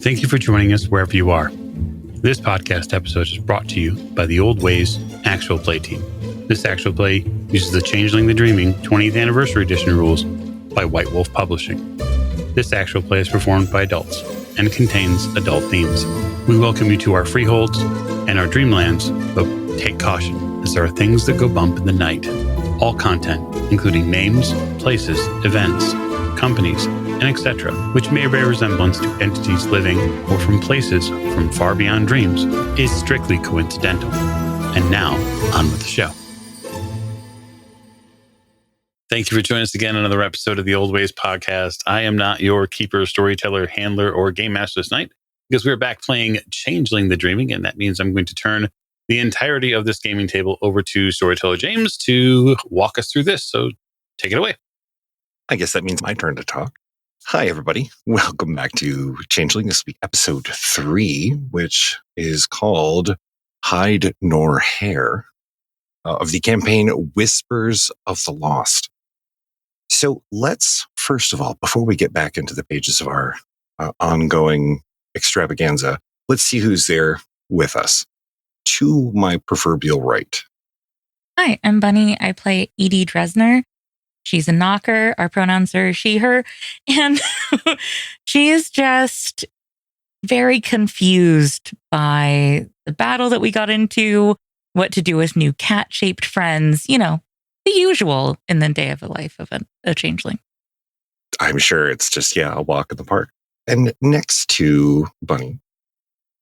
Thank you for joining us wherever you are. This podcast episode is brought to you by the Old Ways Actual Play team. This actual play uses the Changeling the Dreaming 20th Anniversary Edition rules by White Wolf Publishing. This actual play is performed by adults and contains adult themes. We welcome you to our freeholds and our dreamlands, but take caution, as there are things that go bump in the night. All content, including names, places, events, companies, and etc., which may bear resemblance to entities living or from places from far beyond dreams, is strictly coincidental. And now, on with the show. Thank you for joining us again on another episode of the Old Ways podcast. I am not your keeper, storyteller, handler, or game master this night, because we're back playing Changeling the Dreaming, and that means I'm going to turn the entirety of this gaming table over to storyteller James to walk us through this. So take it away. I guess that means my turn to talk. Hi, everybody. Welcome back to Changeling. This will be episode 3, which is called Hide Nor Hair, of the campaign Whispers of the Lost. So let's, first of all, before we get back into the pages of our ongoing extravaganza, let's see who's there with us. To my proverbial right. Hi, I'm Bunny. I play Edie Dresner. She's a knocker. Our pronouns are she, her. And she's just very confused by the battle that we got into, what to do with new cat-shaped friends, you know, the usual in the day of the life of a changeling. I'm sure it's just, a walk in the park. And next to Bunny.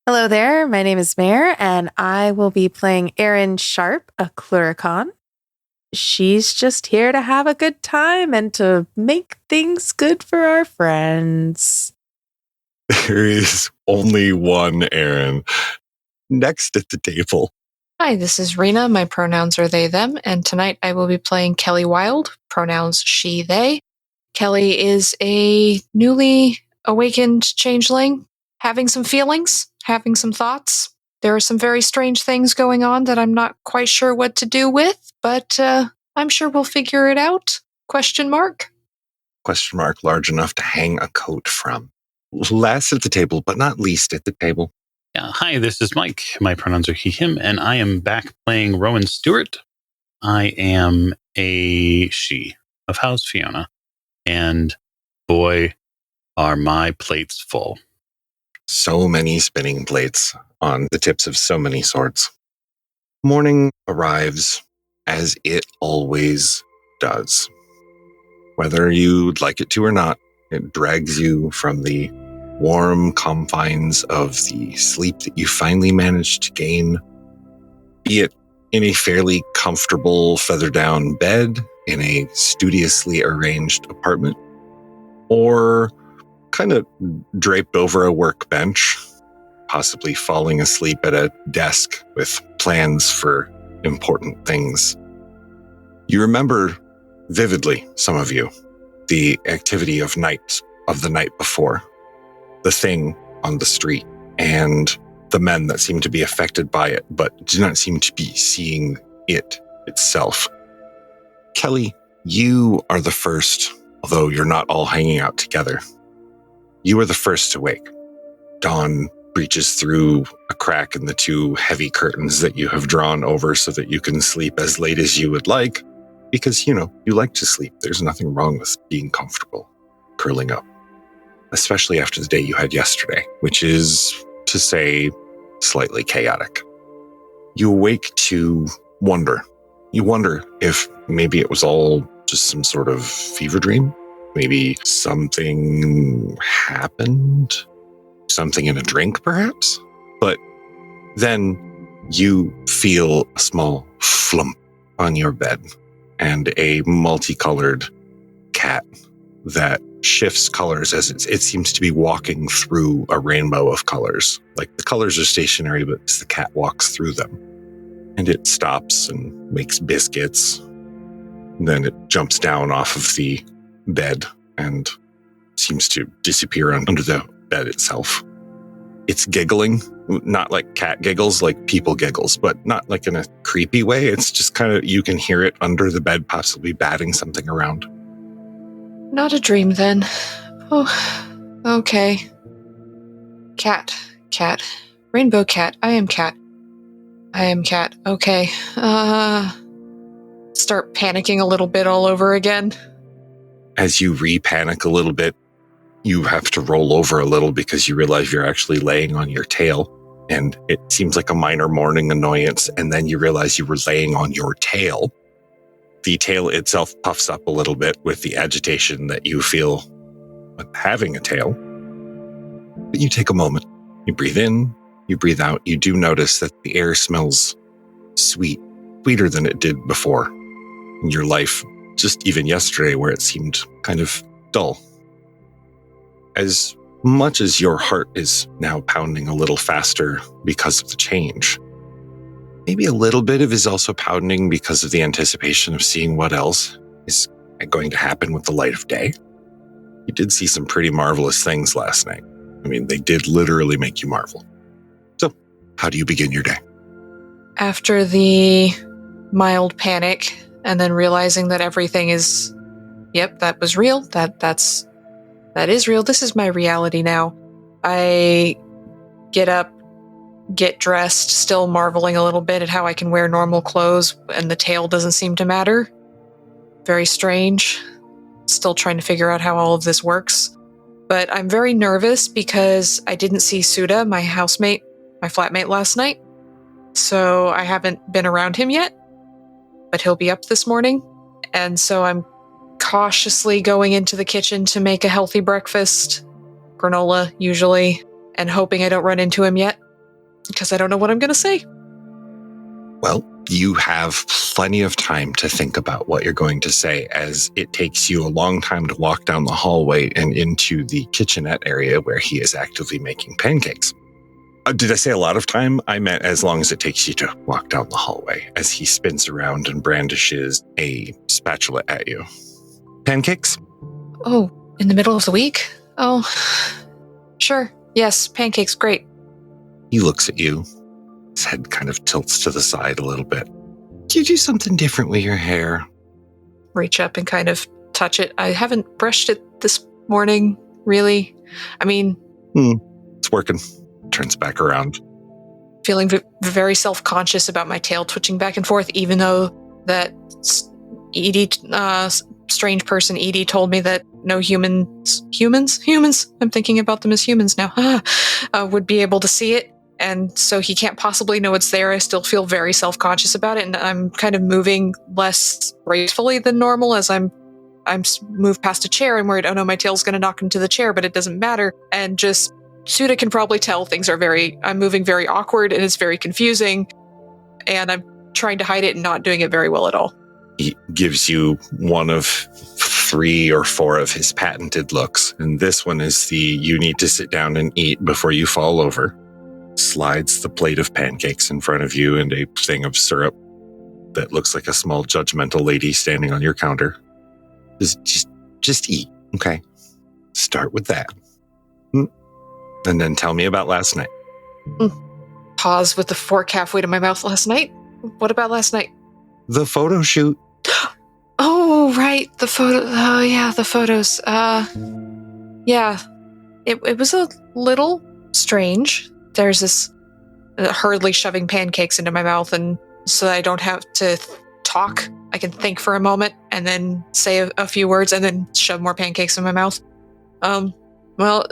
Hello there, my name is Mare, and I will be playing Erin Sharp, a Cluricon. She's just here to have a good time and to make things good for our friends. There is only one Erin. Next at the table. Hi, this is Rena. My pronouns are they, them, and tonight I will be playing Kelly Wild, pronouns she, they. Kelly is a newly awakened changeling, having some feelings, having some thoughts. There are some very strange things going on that I'm not quite sure what to do with, but I'm sure we'll figure it out. Question mark? Question mark large enough to hang a coat from. Last at the table, but not least at the table. Hi, this is Mike. My pronouns are he, him, and I am back playing Rowan Stewart. I am a she of House Fiona, and boy, are my plates full. So many spinning plates on the tips of so many swords. Morning arrives as it always does. Whether you'd like it to or not, it drags you from the warm confines of the sleep that you finally managed to gain, be it in a fairly comfortable feather-down bed in a studiously arranged apartment, or kind of draped over a workbench, possibly falling asleep at a desk with plans for important things. You remember vividly, some of you, the activity of the night before, the thing on the street, and the men that seem to be affected by it, but do not seem to be seeing it itself. Kelly, you are the first, although you're not all hanging out together. You are the first to wake. Dawn breaches through a crack in the 2 heavy curtains that you have drawn over so that you can sleep as late as you would like, because, you like to sleep. There's nothing wrong with being comfortable, curling up, especially after the day you had yesterday, which is, to say, slightly chaotic. You awake to wonder. You wonder if maybe it was all just some sort of fever dream. Maybe something happened. Something in a drink, perhaps? But then you feel a small flump on your bed and a multicolored cat that shifts colors as it seems to be walking through a rainbow of colors. Like the colors are stationary, but as the cat walks through them. And it stops and makes biscuits. And then it jumps down off of the bed and seems to disappear under the bed itself. It's giggling, not like cat giggles, like people giggles, but not like in a creepy way. It's just kind of, you can hear it under the bed, possibly batting something around. Not a dream then. Oh, okay. Cat. Rainbow cat. I am cat. Okay. Start panicking a little bit all over again. As you re-panic a little bit, you have to roll over a little because you realize you're actually laying on your tail. And it seems like a minor morning annoyance. And then you realize you were laying on your tail. The tail itself puffs up a little bit with the agitation that you feel with having a tail. But you take a moment. You breathe in, you breathe out. You do notice that the air smells sweet, sweeter than it did before in your life, just even yesterday where it seemed kind of dull. As much as your heart is now pounding a little faster because of the change, maybe a little bit of it is also pounding because of the anticipation of seeing what else is going to happen with the light of day. You did see some pretty marvelous things last night. I mean, they did literally make you marvel. So, how do you begin your day? After the mild panic, and then realizing that everything is, yep, that was real. That is real. This is my reality now. I get up, get dressed, still marveling a little bit at how I can wear normal clothes and the tail doesn't seem to matter. Very strange. Still trying to figure out how all of this works. But I'm very nervous because I didn't see Suda, my housemate, my flatmate last night. So I haven't been around him yet, but he'll be up this morning. And so I'm cautiously going into the kitchen to make a healthy breakfast, granola usually, and hoping I don't run into him yet, because I don't know what I'm going to say. Well, you have plenty of time to think about what you're going to say, as it takes you a long time to walk down the hallway and into the kitchenette area where he is actively making pancakes. Did I say a lot of time? I meant as long as it takes you to walk down the hallway as he spins around and brandishes a spatula at you. Pancakes? Oh, in the middle of the week? Oh, sure. Yes, pancakes, great. He looks at you. His head kind of tilts to the side a little bit. Do you do something different with your hair? Reach up and kind of touch it. I haven't brushed it this morning, really. I mean... It's working. Turns back around. Feeling very self-conscious about my tail twitching back and forth, even though that Edie, strange person Edie told me that no humans, I'm thinking about them as humans now, would be able to see it. And so he can't possibly know it's there. I still feel very self-conscious about it. And I'm kind of moving less gracefully than normal as I'm moved past a chair. I'm worried, oh no, my tail's going to knock into the chair, but it doesn't matter. And just Suda can probably tell I'm moving very awkward and it's very confusing. And I'm trying to hide it and not doing it very well at all. He gives you one of 3 or 4 of his patented looks. And this one is the you need to sit down and eat before you fall over. Slides the plate of pancakes in front of you and a thing of syrup that looks like a small judgmental lady standing on your counter. Just eat, okay? Start with that. And then tell me about last night. Pause with the fork halfway to my mouth. Last night? What about last night? The photo shoot. Oh, right. The photo. Oh, yeah, the photos. Yeah. It was a little strange. There's this hurriedly shoving pancakes into my mouth, and so that I don't have to talk. I can think for a moment and then say a few words and then shove more pancakes in my mouth. Well,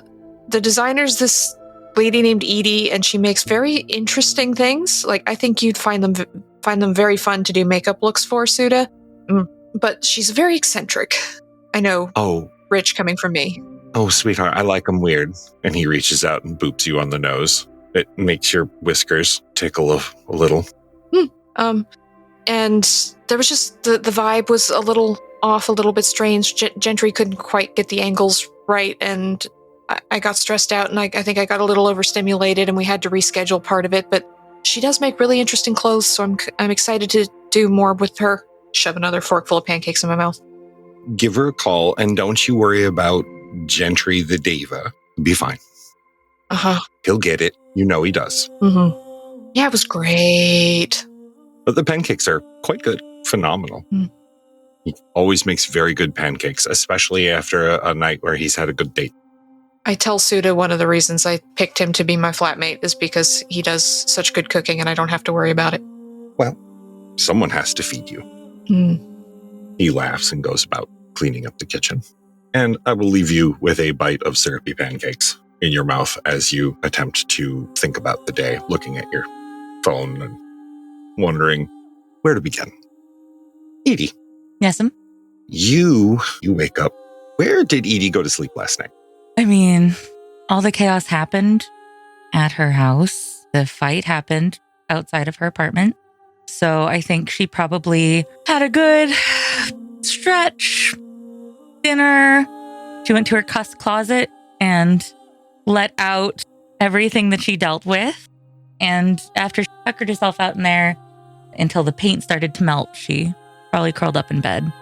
the designer's this lady named Edie, and she makes very interesting things. Like, I think you'd find them very fun to do makeup looks for, Suda. But she's very eccentric. I know. Oh. Rich coming from me. Oh, sweetheart, I like them weird. And he reaches out and boops you on the nose. It makes your whiskers tickle a little. And there was just, the vibe was a little off, a little bit strange. Gentry couldn't quite get the angles right, and I got stressed out, and I think I got a little overstimulated, and we had to reschedule part of it. But she does make really interesting clothes, so I'm excited to do more with her. Shove another forkful of pancakes in my mouth. Give her a call, and don't you worry about Gentry the diva. Be fine. He'll get it. You know he does. Yeah, it was great. But the pancakes are quite good. Phenomenal. He always makes very good pancakes, especially after a night where he's had a good date. I tell Suda one of the reasons I picked him to be my flatmate is because he does such good cooking and I don't have to worry about it. Well, someone has to feed you. He laughs and goes about cleaning up the kitchen. And I will leave you with a bite of syrupy pancakes in your mouth as you attempt to think about the day, looking at your phone and wondering where to begin. Edie. Yes'm. You wake up. Where did Edie go to sleep last night? I mean, all the chaos happened at her house. The fight happened outside of her apartment. So I think she probably had a good stretch, dinner. She went to her cuss closet and let out everything that she dealt with. And after she tuckered herself out in there until the paint started to melt, she probably curled up in bed.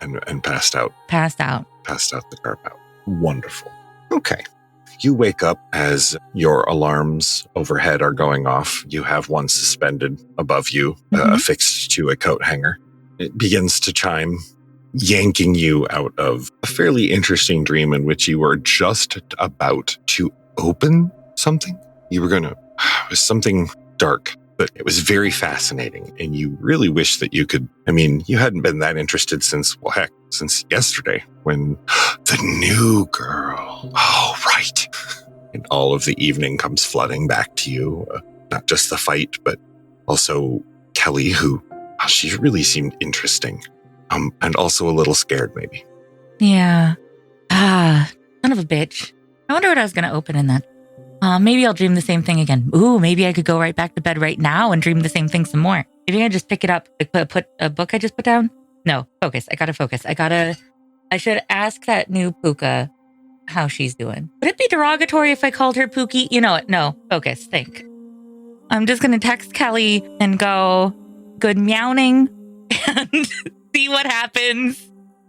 And passed out. Passed out. Passed out the carpet. Wonderful. Okay. You wake up as your alarms overhead are going off. You have one suspended above you, affixed to a coat hanger. It begins to chime, yanking you out of a fairly interesting dream in which you were just about to open something. You were going to, it was something dark, but it was very fascinating. And you really wish that you could, you hadn't been that interested since yesterday when the new girl, oh, right. And all of the evening comes flooding back to you. Not just the fight, but also Kelly, who she really seemed interesting. And also a little scared, maybe. Yeah. Son of a bitch. I wonder what I was going to open in that. Maybe I'll dream the same thing again. Ooh, maybe I could go right back to bed right now and dream the same thing some more. Maybe I just pick it up. Like put a book I just put down? No, focus. I gotta focus. I should ask that new Puka how she's doing. Would it be derogatory if I called her Pookie? You know what? No, focus. Think. I'm just going to text Kelly and go, good meowing and see what happens.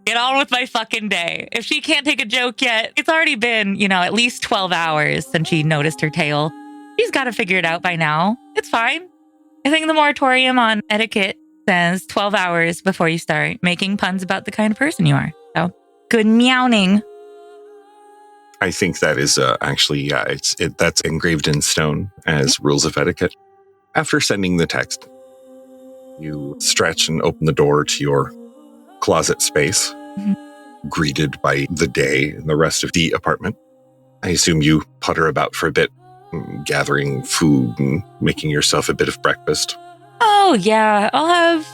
Get on with my fucking day. If she can't take a joke yet, it's already been, at least 12 hours since she noticed her tail. She's got to figure it out by now. It's fine. I think the moratorium on etiquette says 12 hours before you start making puns about the kind of person you are. So, good meowing. I think that is actually, that's engraved in stone as rules of etiquette. After sending the text, you stretch and open the door to your closet space, greeted by the day and the rest of the apartment. I assume you putter about for a bit, gathering food and making yourself a bit of breakfast. Oh, yeah. I'll have,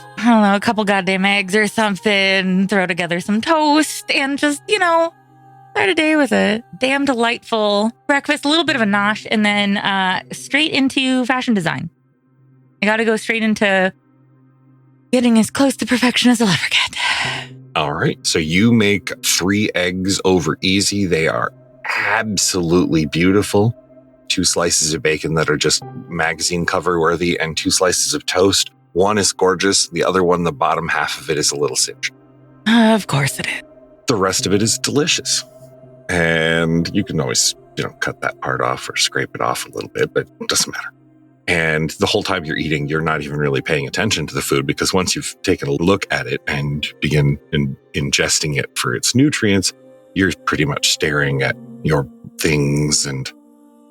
a couple goddamn eggs or something, throw together some toast, and just, start a day with a damn delightful breakfast, a little bit of a nosh, and then straight into fashion design. I got to go straight into getting as close to perfection as I'll ever get. All right. So you make 3 eggs over easy. They are absolutely beautiful. 2 slices of bacon that are just magazine cover worthy and 2 slices of toast. One is gorgeous. The other one, the bottom half of it is a little singed. Of course it is. The rest of it is delicious. And you can always, cut that part off or scrape it off a little bit, but it doesn't matter. And the whole time you're eating, you're not even really paying attention to the food because once you've taken a look at it and begin ingesting it for its nutrients, you're pretty much staring at your things and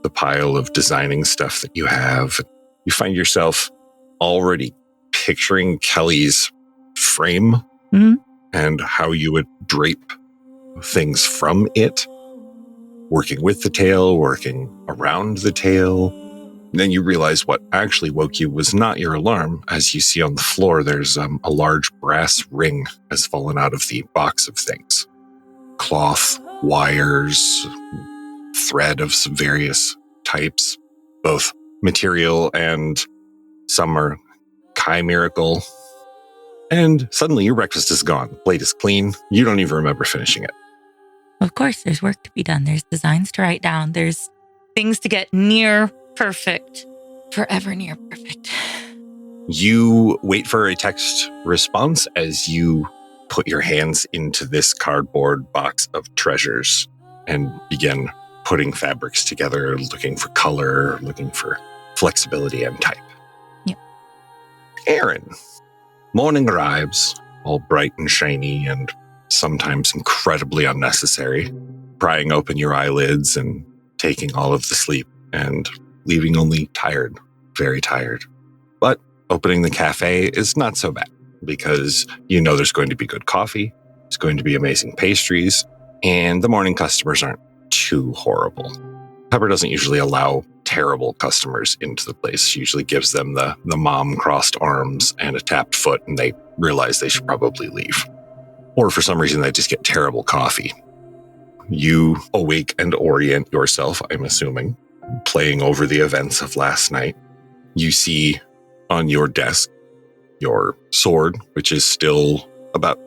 the pile of designing stuff that you have. You find yourself already picturing Kelly's frame and how you would drape things from it, working with the tail, working around the tail. And then you realize what actually woke you was not your alarm. As you see on the floor, there's a large brass ring has fallen out of the box of things. Cloth, wires, thread of some various types, both material and some are chimerical. And suddenly your breakfast is gone. Plate is clean. You don't even remember finishing it. Of course, there's work to be done. There's designs to write down. There's things to get near perfect. Forever near perfect. You wait for a text response as you put your hands into this cardboard box of treasures and begin putting fabrics together, looking for color, looking for flexibility and type. Yep. Erin. Morning arrives, all bright and shiny and sometimes incredibly unnecessary. prying open your eyelids and taking all of the sleep and leaving only tired, very tired. But opening the cafe is not so bad because you know there's going to be good coffee, there's going to be amazing pastries, and the morning customers aren't too horrible. Pepper doesn't usually allow terrible customers into the place. She usually gives them the mom crossed arms and a tapped foot, and they realize they should probably leave. Or for some reason, they just get terrible coffee. You awake and orient yourself, I'm assuming, playing over the events of last night. You see on your desk your sword, which is still about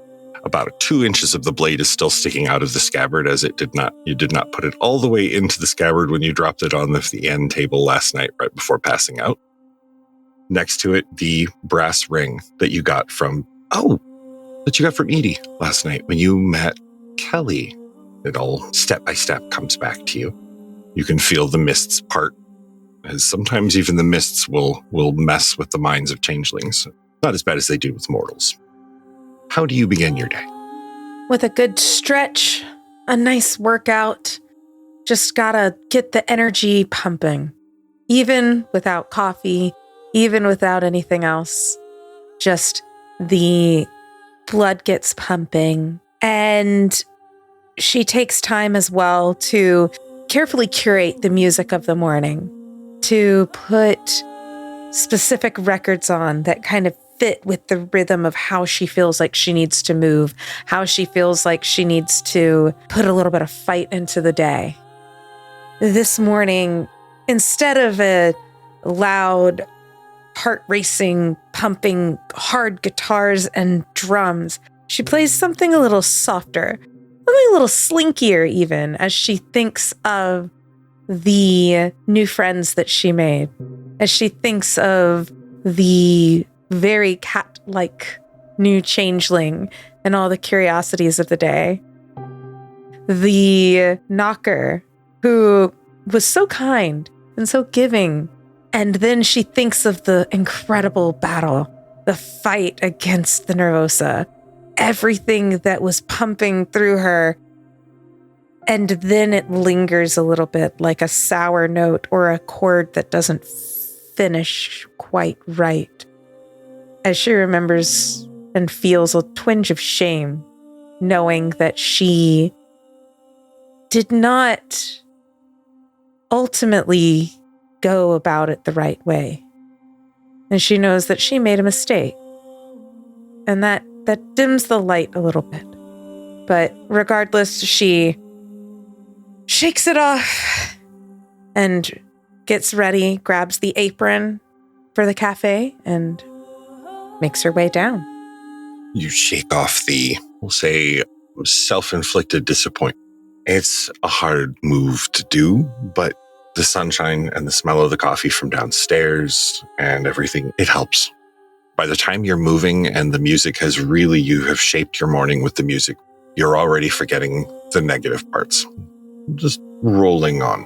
2 inches of the blade is still sticking out of the scabbard, as you did not put it all the way into the scabbard when you dropped it on the end table last night right before passing out. Next to it, the brass ring that you got from Edie last night when you met Kelly. It all step by step comes back to you. You can feel the mists part, as sometimes even the mists will mess with the minds of changelings. Not as bad as they do with mortals. How do you begin your day? With a good stretch, a nice workout. Just gotta get the energy pumping. Even without coffee, even without anything else. Just the blood gets pumping. And she takes time as well to carefully curate the music of the morning, to put specific records on that kind of fit with the rhythm of how she feels like she needs to move, how she feels like she needs to put a little bit of fight into the day. This morning, instead of a loud, heart-racing, pumping, hard guitars and drums, she plays something a little softer, something a little slinkier even, as she thinks of the new friends that she made, as she thinks of the very cat-like new changeling and all the curiosities of the day. The knocker who was so kind and so giving. And then she thinks of the incredible battle, the fight against the Nervosa, everything that was pumping through her. And then it lingers a little bit like a sour note or a chord that doesn't finish quite right, as she remembers and feels a twinge of shame, knowing that she did not ultimately go about it the right way. And she knows that she made a mistake. And that dims the light a little bit. But regardless, she shakes it off and gets ready, grabs the apron for the cafe, and makes her way down. You shake off the, we'll say, self-inflicted disappointment. It's a hard move to do, but the sunshine and the smell of the coffee from downstairs and everything, it helps. By the time you're moving and the music you have shaped your morning with the music, you're already forgetting the negative parts. Just rolling on.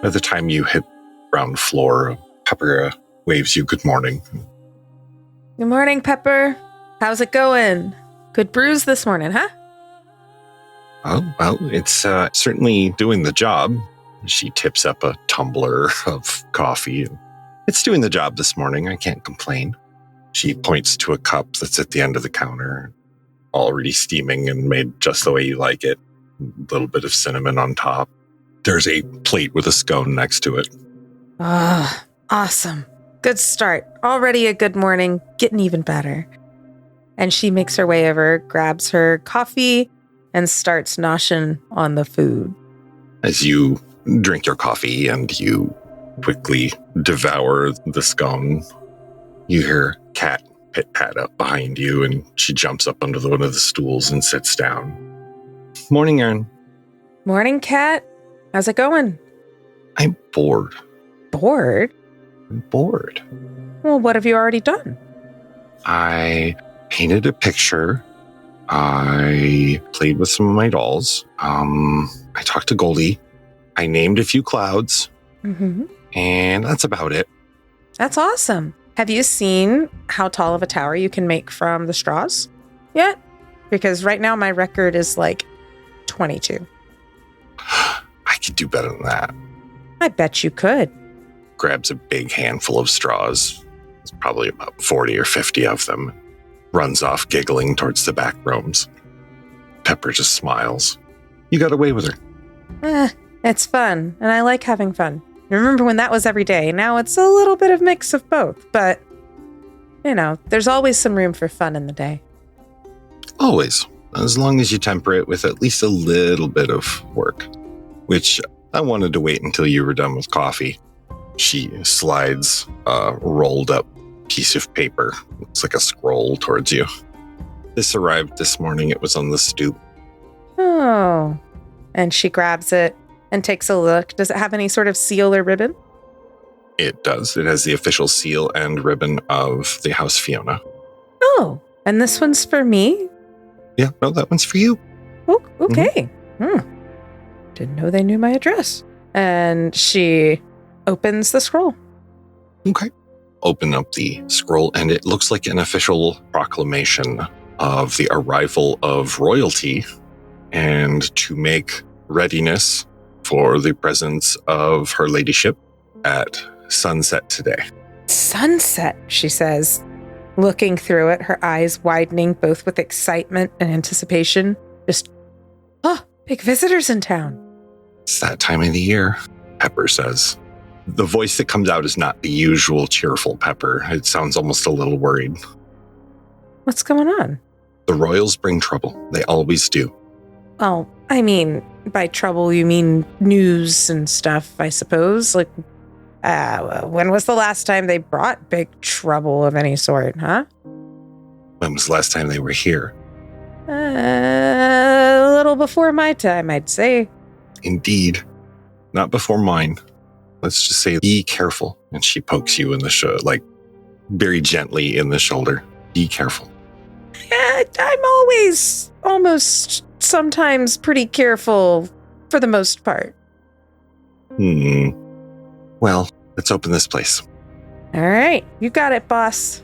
By the time you hit ground floor, Pepper waves you good morning. Good morning, Pepper. How's it going? Good brews this morning, huh? Oh, well, it's certainly doing the job. She tips up a tumbler of coffee. It's doing the job this morning. I can't complain. She points to a cup that's at the end of the counter, already steaming and made just the way you like it. A little bit of cinnamon on top. There's a plate with a scone next to it. Ah, awesome. Good start. Already a good morning, getting even better. And she makes her way over, grabs her coffee, and starts noshing on the food. As you drink your coffee and you quickly devour the scone, you hear Cat pit-pat up behind you, and she jumps up under one of the stools and sits down. Morning, Erin. Morning, Cat. How's it going? I'm bored. Bored? I'm bored. Well, what have you already done? I painted a picture. I played with some of my dolls. I talked to Goldie. I named a few clouds. Mm-hmm. And that's about it. That's awesome. Have you seen how tall of a tower you can make from the straws yet? Because right now my record is like 22. I could do better than that. I bet you could. Grabs a big handful of straws. It's probably about 40 or 50 of them. Runs off giggling towards the back rooms. Pepper just smiles. You got away with her. It's fun, and I like having fun. Remember when that was every day? Now it's a little bit of mix of both, but, there's always some room for fun in the day. Always. As long as you temper it with at least a little bit of work. Which I wanted to wait until you were done with coffee. She slides a rolled up piece of paper. It's like a scroll towards you. This arrived this morning. It was on the stoop. Oh. And she grabs it and takes a look. Does it have any sort of seal or ribbon? It does. It has the official seal and ribbon of the House Fiona. Oh, and this one's for me? Yeah, no, that one's for you. Oh, okay. Didn't know they knew my address. And she opens the scroll. Okay. Open up the scroll, and it looks like an official proclamation of the arrival of royalty and to make readiness for the presence of her ladyship at sunset today. Sunset, she says, looking through it, her eyes widening both with excitement and anticipation. Just, big visitors in town. It's that time of the year, Pepper says. The voice that comes out is not the usual cheerful Pepper. It sounds almost a little worried. What's going on? The royals bring trouble. They always do. Oh, I mean, by trouble, you mean news and stuff, I suppose. Like, when was the last time they brought big trouble of any sort, huh? When was the last time they were here? A little before my time, I'd say. Indeed. Not before mine. Let's just say, be careful. And she pokes you in the very gently in the shoulder. Be careful. Yeah, I'm always, almost, sometimes pretty careful for the most part. Well, let's open this place. All right, you got it, boss.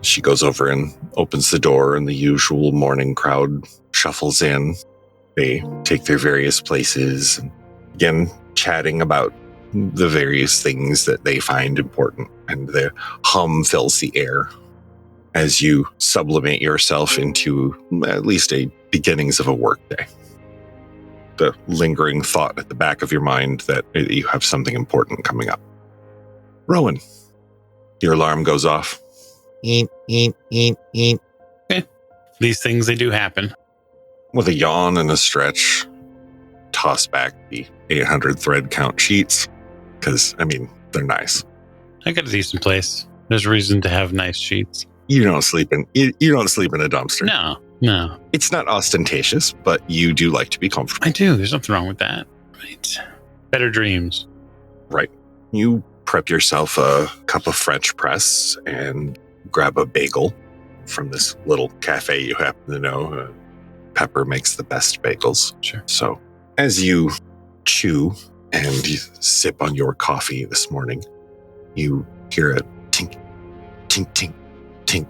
She goes over and opens the door, and the usual morning crowd shuffles in. They take their various places and begin chatting about the various things that they find important, and the hum fills the air as you sublimate yourself into at least a beginnings of a workday. The lingering thought at the back of your mind that you have something important coming up. Rowan, your alarm goes off. Eep, eep, eep, eep. Okay. These things, they do happen. With a yawn and a stretch, toss back the 800 thread count sheets, because, they're nice. I got a decent place. There's reason to have nice sheets. You don't sleep in a dumpster. No. It's not ostentatious, but you do like to be comfortable. I do. There's nothing wrong with that. Right. Better dreams. Right. You prep yourself a cup of French press and grab a bagel from this little cafe you happen to know. Pepper makes the best bagels. Sure. So as you chew and you sip on your coffee this morning, you hear a tink, tink, tink, tink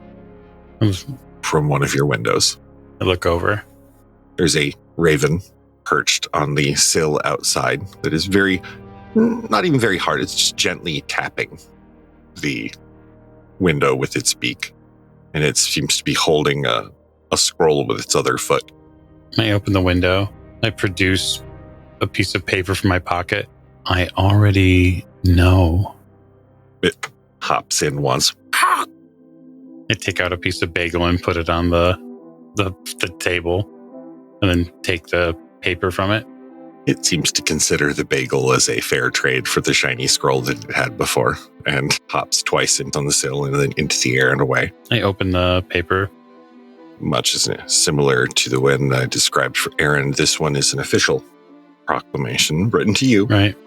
from one of your windows. I look over. There's a raven perched on the sill outside that is not even very hard. It's just gently tapping the window with its beak. And it seems to be holding a scroll with its other foot. I open the window. I produce a piece of paper from my pocket. I already know. It hops in once. I take out a piece of bagel and put it on the table, and then take the paper from it. It seems to consider the bagel as a fair trade for the shiny scroll that it had before, and hops twice on the sill and then into the air and away. I open the paper. Much is similar to the one I described for Erin. This one is an official proclamation written to you, Right.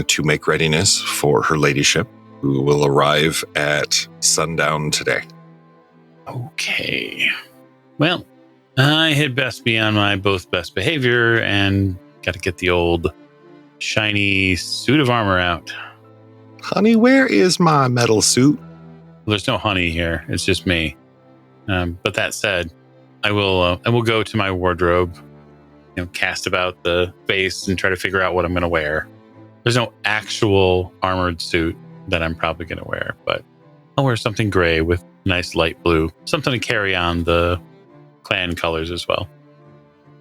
To make readiness for her ladyship, who will arrive at sundown today. Okay. Well, I had best be on my both best behavior and got to get the old shiny suit of armor out. Honey, where is my metal suit? There's no honey here. It's just me. But that said, I will go to my wardrobe cast about the space and try to figure out what I'm going to wear. There's no actual armored suit that I'm probably going to wear, but I'll wear something gray with nice light blue, something to carry on the clan colors as well.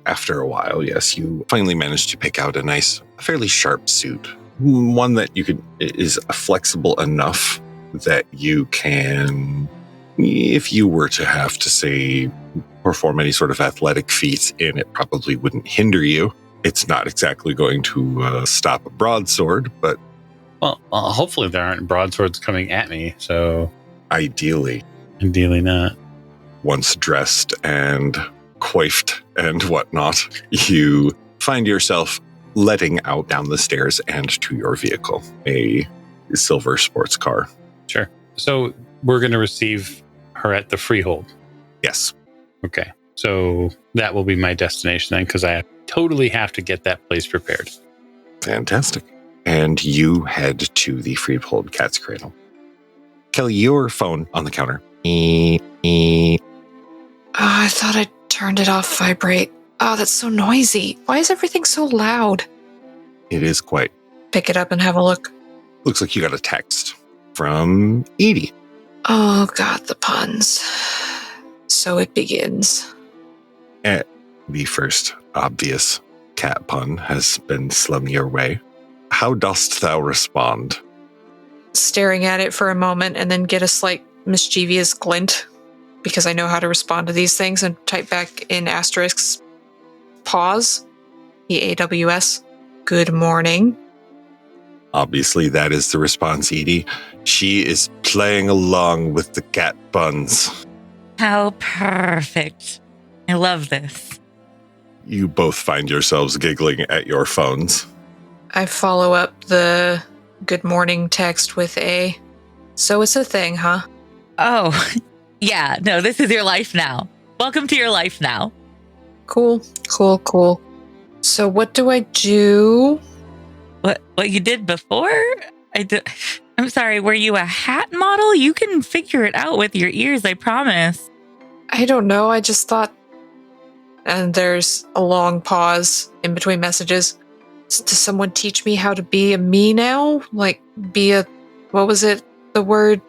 After a while, yes, you finally manage to pick out a nice, fairly sharp suit. One that is flexible enough that you can, if you were to have to, say, perform any sort of athletic feats in it, probably wouldn't hinder you. It's not exactly going to stop a broadsword, but... Well, hopefully there aren't broadswords coming at me, so... Ideally not. Once dressed and coiffed and whatnot, you find yourself letting out down the stairs and to your vehicle, a silver sports car. Sure. So we're going to receive her at the freehold. Yes. Okay. So that will be my destination then, because I totally have to get that place prepared. Fantastic. And you head to the freehold Cat's Cradle. Kelly, your phone on the counter. Oh, I thought I turned it off vibrate. Oh, that's so noisy. Why is everything so loud? It is quite. Pick it up and have a look. Looks like you got a text from Edie. Oh, God, the puns. So it begins. The first obvious cat pun has been slung your way. How dost thou respond? Staring at it for a moment and then get a slight mischievous glint because I know how to respond to these things and type back in asterisks. Pause. EAWS. Good morning. Obviously, that is the response, Edie. She is playing along with the cat puns. How perfect. I love this. You both find yourselves giggling at your phones. I follow up the good morning text with a, so it's a thing, huh? Oh, yeah. No, this is your life now. Welcome to your life now. Cool. So what do I do? What you did before? I'm sorry, were you a hat model? You can figure it out with your ears, I promise. I don't know. I just thought. And there's a long pause in between messages. Does someone teach me how to be a me now? Like, be a, what was it? The word?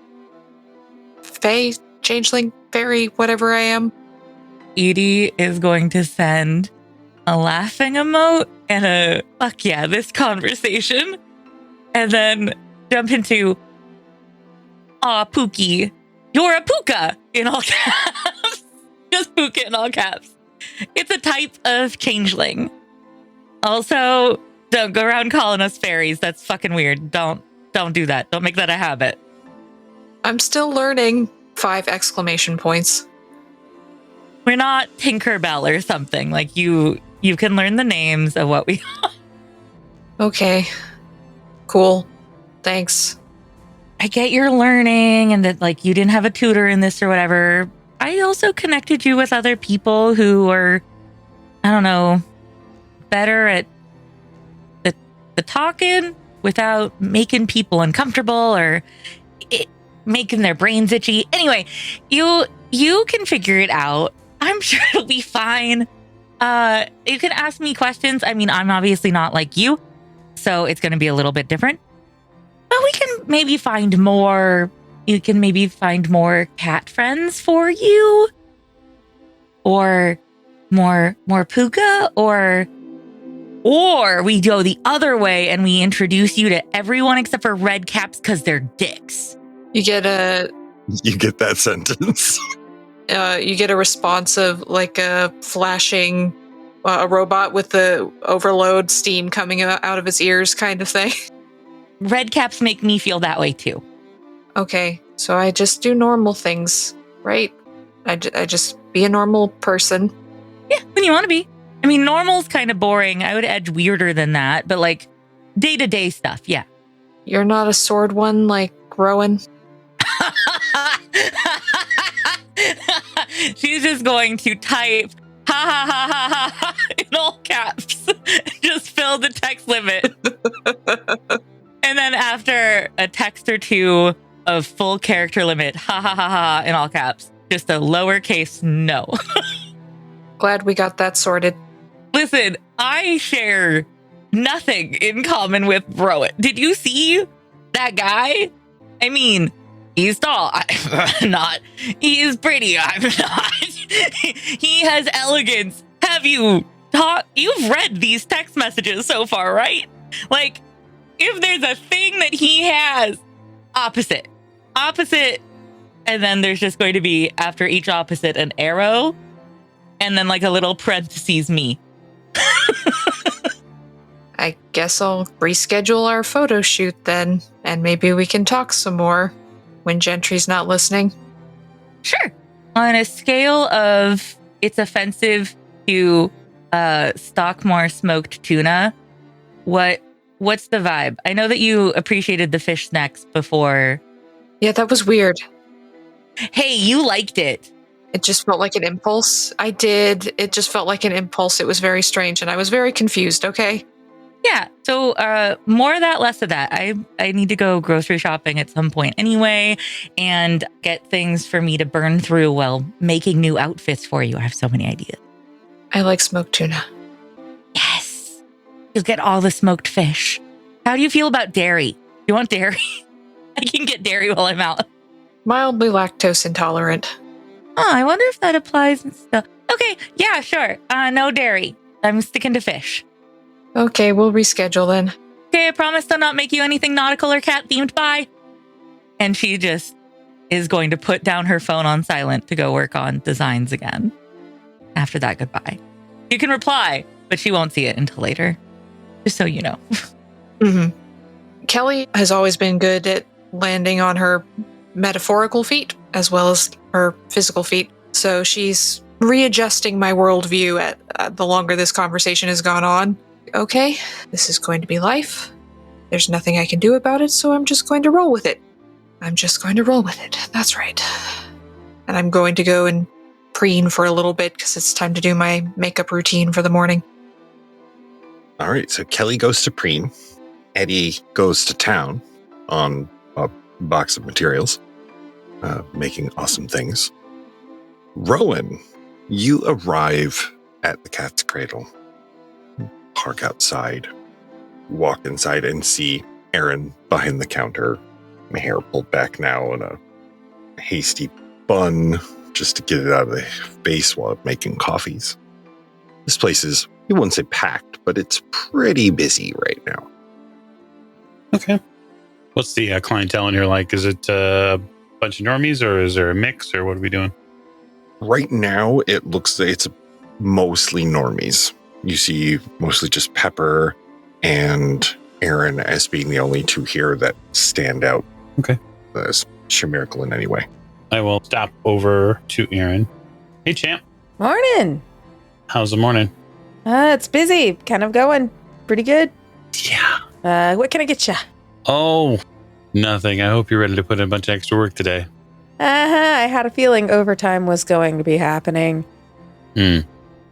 Fae? Changeling? Fairy? Whatever I am? Edie is going to send a laughing emote and a fuck yeah, this conversation. And then jump into, aw, Pookie, you're a puka in all caps. Just puka in all caps. It's a type of changeling. Also, don't go around calling us fairies. That's fucking weird. Don't do that. Don't make that a habit. I'm still learning. 5 exclamation points. We're not Tinkerbell or something. Like you can learn the names of what we are. Okay. Cool. Thanks. I get you're learning and that like you didn't have a tutor in this or whatever. I also connected you with other people who are, I don't know, better at the talking without making people uncomfortable or making their brains itchy. Anyway, you can figure it out. I'm sure it'll be fine. You can ask me questions. I mean, I'm obviously not like you, so it's going to be a little bit different. But we can maybe find more. You can maybe find more cat friends for you, or more puka, or we go the other way and we introduce you to everyone except for red caps because they're dicks. You get that sentence. You get a response of like a flashing a robot with the overload steam coming out of his ears kind of thing. Red caps make me feel that way too. Okay, so I just do normal things, right? I just be a normal person. Yeah, when you want to be. I mean, normal's kind of boring. I would edge weirder than that, but like day-to-day stuff, yeah. You're not a sword one like Rowan? She's just going to type ha ha ha ha ha in all caps. Just fill the text limit. And then after a text or two of full character limit, ha ha ha ha in all caps. Just a lowercase no. Glad we got that sorted. Listen, I share nothing in common with Rowan. Did you see that guy? I mean, he's tall. I'm not. He is pretty. I'm not. He has elegance. Have you You've read these text messages so far, right? Like, if there's a thing that he has, opposite, and then there's just going to be, after each opposite, an arrow, and then like a little parentheses me. I guess I'll reschedule our photo shoot then, and maybe we can talk some more when Gentry's not listening. Sure. On a scale of it's offensive to stock more smoked tuna, what's the vibe? I know that you appreciated the fish snacks before. Yeah, that was weird. Hey, you liked it. It just felt like an impulse. I did. It just felt like an impulse. It was very strange, and I was very confused, okay? Yeah, so more of that, less of that. I need to go grocery shopping at some point anyway and get things for me to burn through while making new outfits for you. I have so many ideas. I like smoked tuna. Yes. You'll get all the smoked fish. How do you feel about dairy? You want dairy? I can get dairy while I'm out. Mildly lactose intolerant. Oh, I wonder if that applies and stuff. Okay, yeah, sure. No dairy. I'm sticking to fish. Okay, we'll reschedule then. Okay, I promise to not make you anything nautical or cat themed. Bye. And she just is going to put down her phone on silent to go work on designs again. After that, goodbye. You can reply, but she won't see it until later. Just so you know. Mm-hmm. Kelly has always been good at landing on her metaphorical feet as well as her physical feet. So she's readjusting my worldview at the longer this conversation has gone on. Okay, this is going to be life. There's nothing I can do about it, so I'm just going to roll with it. That's right. And I'm going to go and preen for a little bit because it's time to do my makeup routine for the morning. All right, so Kelly goes to preen. Edie goes to town on a box of materials, making awesome things. Rowan, you arrive at the Cat's Cradle. Park outside, walk inside and see Erin behind the counter, my hair pulled back now in a hasty bun just to get it out of the face while I'm making coffees. This place is, you wouldn't say packed, but it's pretty busy right now. Okay. What's the clientele in here like? Is it a bunch of normies or is there a mix or what are we doing? Right now, it looks like it's mostly normies. You see mostly just Pepper and Erin as being the only two here that stand out. Okay. As chimerical in any way. I will stop over to Erin. Hey, champ. Morning. How's the morning? It's busy. Kind of going pretty good. Yeah. What can I get you? Oh, nothing. I hope you're ready to put in a bunch of extra work today. I had a feeling overtime was going to be happening. And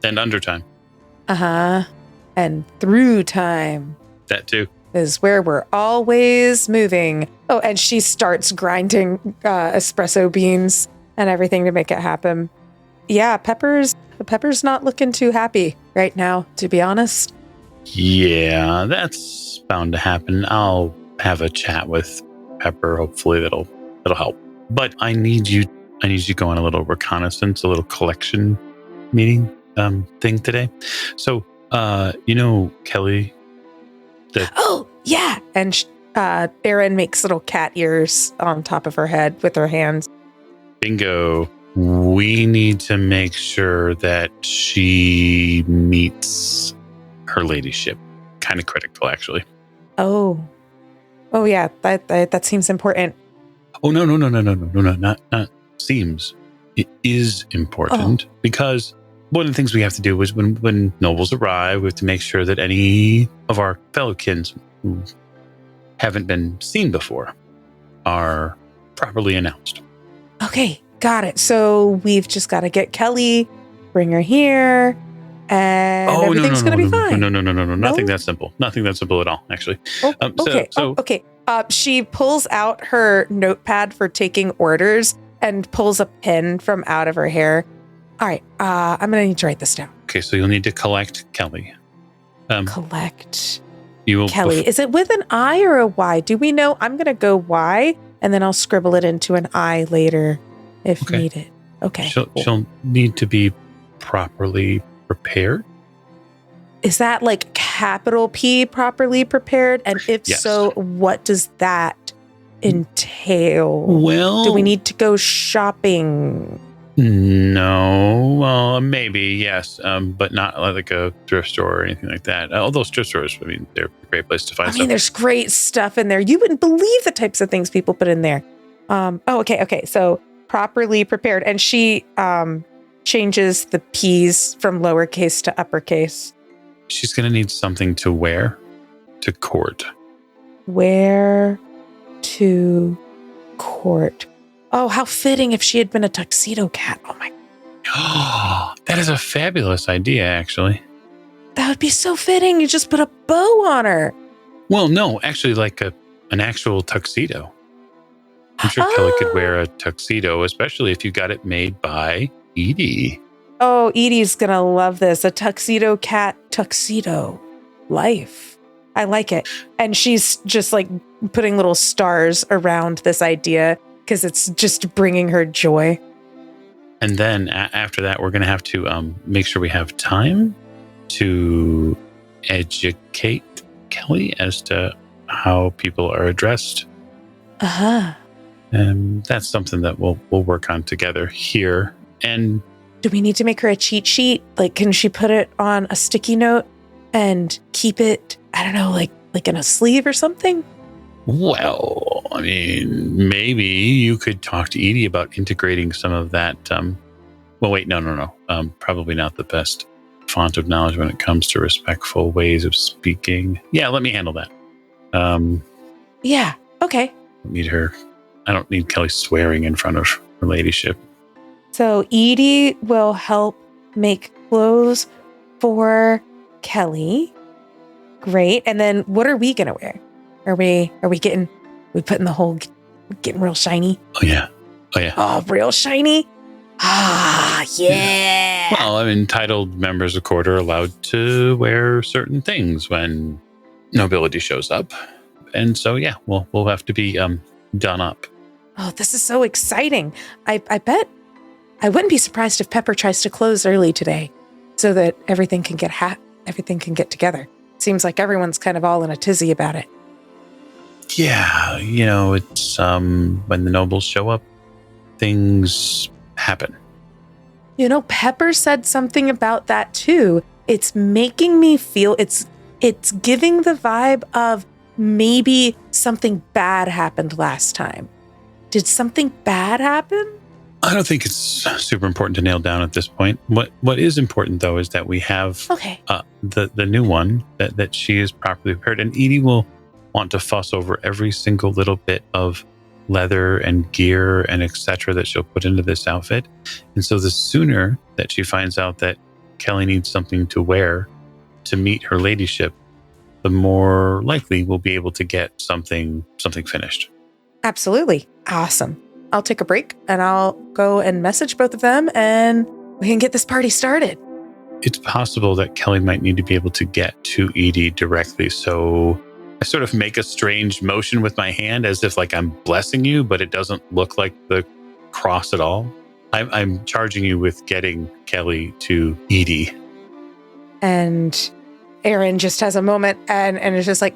undertime. And through time That too. is where we're always moving. Oh, and she starts grinding espresso beans and everything to make it happen. Yeah, Pepper's not looking too happy right now, to be honest. Yeah, that's bound to happen. I'll have a chat with Pepper. Hopefully that'll help. But I need you to go on a little reconnaissance, a little collection meeting thing today. So, Kelly. Oh, yeah. And Erin makes little cat ears on top of her head with her hands. Bingo. We need to make sure that she meets her ladyship. Kind of critical, actually. Oh, yeah. That seems important. Oh, no, not seems. It is important because one of the things we have to do is when nobles arrive, we have to make sure that any of our fellow kins who haven't been seen before are properly announced. Okay, got it. So we've just got to get Kelly, bring her here, and everything's going to be fine. No. Nothing that simple. Nothing that simple at all, actually. Okay. She pulls out her notepad for taking orders and pulls a pen from out of her hair. All right. I'm going to need to write this down. Okay, so you'll need to collect Kelly. Collect You will Kelly. Is it with an I or a Y? Do we know? I'm going to go Y, and then I'll scribble it into an I later if Okay. needed. Okay. She'll, Cool. she'll need to be properly prepared. Is that like capital P, properly prepared? And if Yes. so, what does that entail? Well, Do we need to go shopping? No, well, maybe yes, but not like a thrift store or anything like that. Although thrift stores, I mean, they're a great place to find I mean, stuff. there's great stuff in there. You wouldn't believe the types of things people put in there. Okay. So properly prepared. And she changes the P's from lowercase to uppercase. She's going to need something to wear to court. Wear to court. Oh, how fitting if she had been a tuxedo cat. Oh my, That is a fabulous idea, actually. that would be so fitting. You just put a bow on her. Well, no, actually, like an actual tuxedo. I'm sure Kelly could wear a tuxedo, especially if you got it made by Edie. Oh, Edie's going to love this. A tuxedo cat tuxedo life. I like it. And she's just like putting little stars around this idea because it's just bringing her joy. And then after that, we're going to have to make sure we have time to educate Kelly as to how people are addressed. Uh-huh. And that's something that we'll work on together here. And Do we need to make her a cheat sheet? Like, can she put it on a sticky note and keep it, I don't know, like in a sleeve or something? well, I mean, maybe you could talk to Edie about integrating some of that. Well, wait, no. Probably not the best font of knowledge when it comes to respectful ways of speaking. Yeah, let me handle that. Yeah. Okay. I don't need Kelly swearing in front of her ladyship. So Edie will help make clothes for Kelly. Great. And then what are we going to wear? Are we putting the whole getting real shiny? Oh, yeah. Oh, real shiny? Ah, yeah. Well, I mean, entitled members of court are allowed to wear certain things when nobility shows up. And so, yeah, we'll have to be done up. Oh, this is so exciting. I bet I wouldn't be surprised if Pepper tries to close early today so that everything can get together. Seems like everyone's kind of all in a tizzy about it. Yeah, it's when the nobles show up, things happen. Pepper said something about that too. It's making me feel it's giving the vibe of maybe something bad happened last time. Did something bad happen? I don't think it's super important to nail down at this point. What is important, though, is that we have Okay. the new one, that she is properly prepared. And Edie will want to fuss over every single little bit of leather and gear and etc. that she'll put into this outfit. And so the sooner that she finds out that Kelly needs something to wear to meet her ladyship, the more likely we'll be able to get something finished. Absolutely. Awesome. I'll take a break and I'll go and message both of them and we can get this party started. It's possible that Kelly might need to be able to get to Edie directly. So I sort of make a strange motion with my hand as if like I'm blessing you, but it doesn't look like the cross at all. I'm charging you with getting Kelly to Edie. And Erin just has a moment and is just like,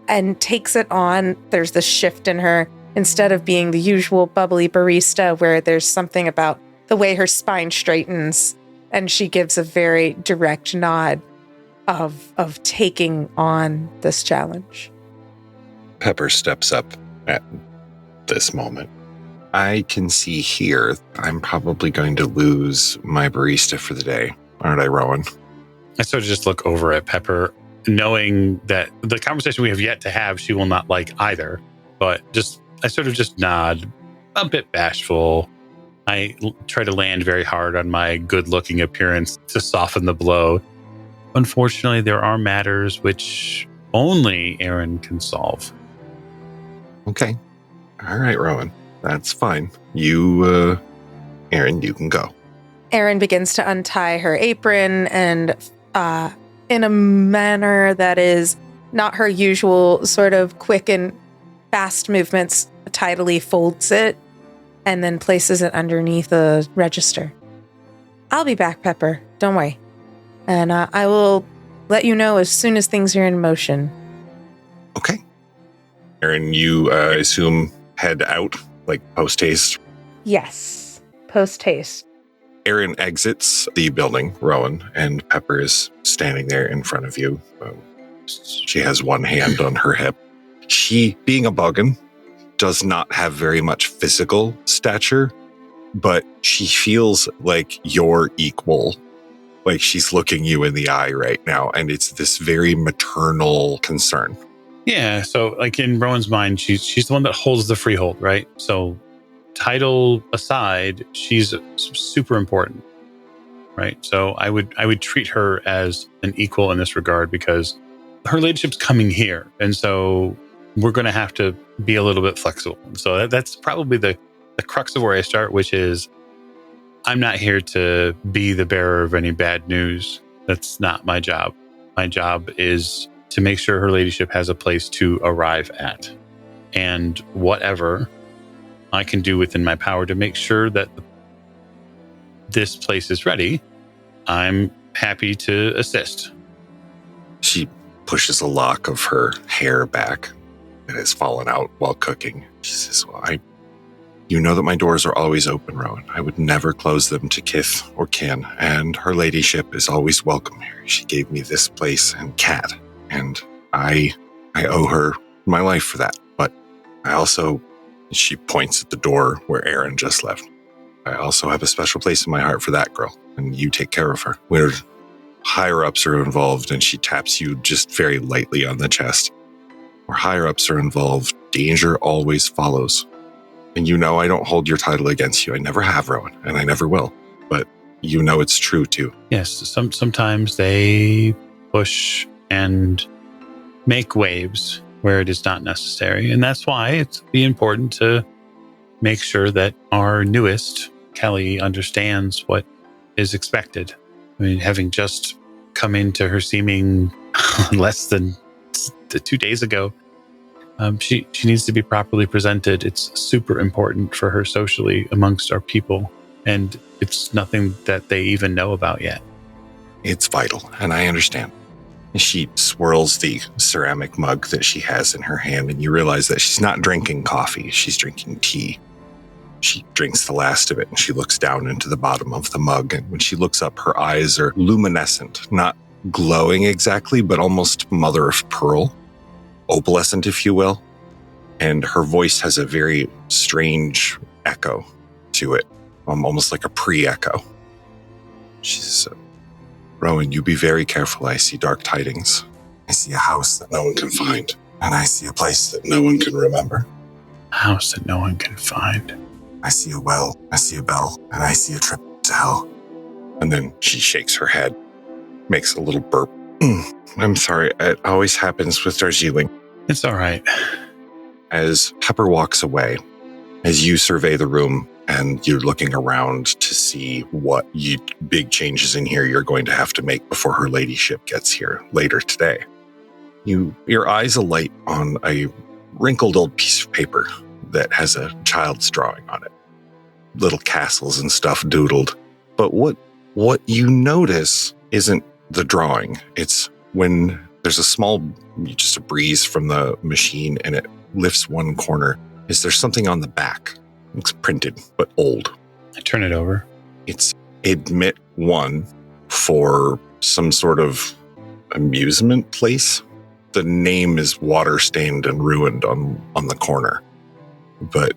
and takes it on. There's the shift in her. Instead of being the usual bubbly barista where there's something about the way her spine straightens and she gives a very direct nod of taking on this challenge. Pepper steps up at this moment. I can see here I'm probably going to lose my barista for the day. Aren't I, Rowan? I sort of just look over at Pepper, knowing that the conversation we have yet to have, she will not like either. But I sort of just nod, a bit bashful. I try to land very hard on my good-looking appearance to soften the blow. Unfortunately, there are matters which only Erin can solve. Okay. All right, Rowan. That's fine. You, Erin, you can go. Erin begins to untie her apron and in a manner that is not her usual sort of quick and fast movements, tidily folds it and then places it underneath a register. I'll be back, Pepper. Don't worry. And I will let you know as soon as things are in motion. Okay. Erin, you assume head out, like post-haste? Yes. Post-haste. Erin exits the building, Rowan, and Pepper is standing there in front of you. She has one hand on her hip. She, being a Boggin, does not have very much physical stature, but she feels like you're equal. Like she's looking you in the eye right now, and it's this very maternal concern. Yeah, so like in Rowan's mind, she's the one that holds the freehold, right? So title aside, she's super important, right? So I would treat her as an equal in this regard because her ladyship's coming here, and so we're going to have to be a little bit flexible. So that's probably the crux of where I start, which is I'm not here to be the bearer of any bad news. That's not my job. My job is to make sure her ladyship has a place to arrive at, and whatever I can do within my power to make sure that this place is ready, I'm happy to assist. She pushes a lock of her hair back that has fallen out while cooking. She says, well, you know that my doors are always open, Rowan. I would never close them to kith or kin, and her ladyship is always welcome here. She gave me this place and cat, and I owe her my life for that. But I also, she points at the door where Erin just left. I also have a special place in my heart for that girl, and you take care of her. Where higher-ups are involved, and she taps you just very lightly on the chest. Where higher-ups are involved, danger always follows. And you know I don't hold your title against you. I never have, Rowan, and I never will. But you know it's true, too. Yes, sometimes they push and make waves where it is not necessary. And that's why it's important to make sure that our newest, Kelly, understands what is expected. I mean, having just come into her seeming less than 2 days ago, she needs to be properly presented. It's super important for her socially amongst our people, and it's nothing that they even know about yet. It's vital, and I understand. She swirls the ceramic mug that she has in her hand, and you realize that she's not drinking coffee, she's drinking tea. She drinks the last of it, and she looks down into the bottom of the mug, and when she looks up, her eyes are luminescent, not glowing exactly, but almost mother of pearl. Opalescent, if you will, and her voice has a very strange echo to it, almost like a pre-echo. She says, Rowan, you be very careful. I see dark tidings. I see a house that no one can find, and I see a place that no one can remember. A house that no one can find. I see a well, I see a bell, and I see a trip to hell. And then she shakes her head, makes a little burp. I'm sorry, it always happens with Darjeeling. It's all right. As Pepper walks away, as you survey the room and you're looking around to see what big changes in here you're going to have to make before her ladyship gets here later today, your eyes alight on a wrinkled old piece of paper that has a child's drawing on it. Little castles and stuff doodled. But what you notice isn't the drawing. It's when there's just a breeze from the machine and it lifts one corner. Is there something on the back? It's printed, but old. I turn it over. It's admit 1 for some sort of amusement place. The name is water-stained and ruined on the corner. But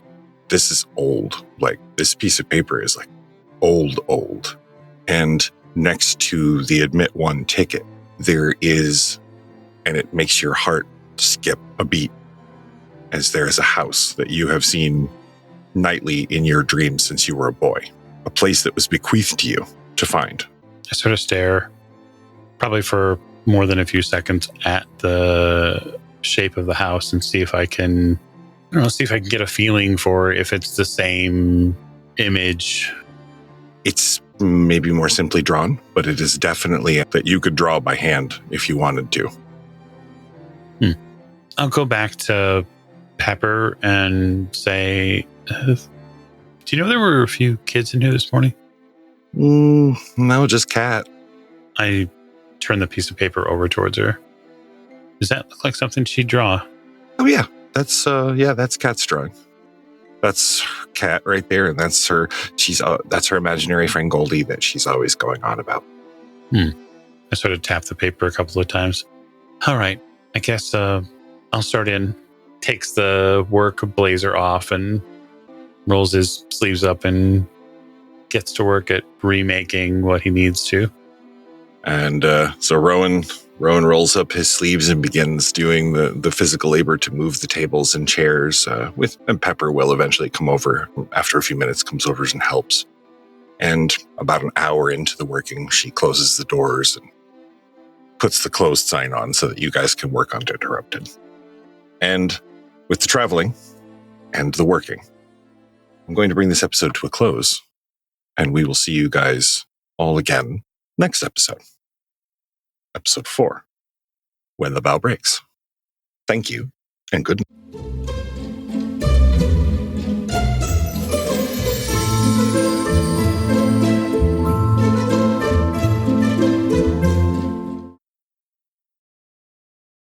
this is old. Like, this piece of paper is like old. And next to the admit 1 ticket, there is, and it makes your heart skip a beat, as there is a house that you have seen nightly in your dreams since you were a boy. A place that was bequeathed to you to find. I sort of stare, probably for more than a few seconds, at the shape of the house and see if I can get a feeling for if it's the same image. It's maybe more simply drawn, but it is definitely that you could draw by hand if you wanted to. I'll go back to Pepper and say, do you know there were a few kids in here this morning? No, just Cat. I turn the piece of paper over towards her. Does that look like something she'd draw? Oh yeah, that's Cat's drawing. That's Cat right there, and that's her. That's her imaginary friend Goldie that she's always going on about. I sort of tap the paper a couple of times. All right, I guess I'll start in. Takes the work blazer off and rolls his sleeves up and gets to work at remaking what he needs to. And so Rowan rolls up his sleeves and begins doing the physical labor to move the tables and chairs. And Pepper will eventually come over after a few minutes, comes over and helps. And about an hour into the working, she closes the doors and puts the closed sign on so that you guys can work uninterrupted. And with the traveling and the working, I'm going to bring this episode to a close, and we will see you guys all again next episode. Episode 4, When the Bow Breaks. Thank you, and good night.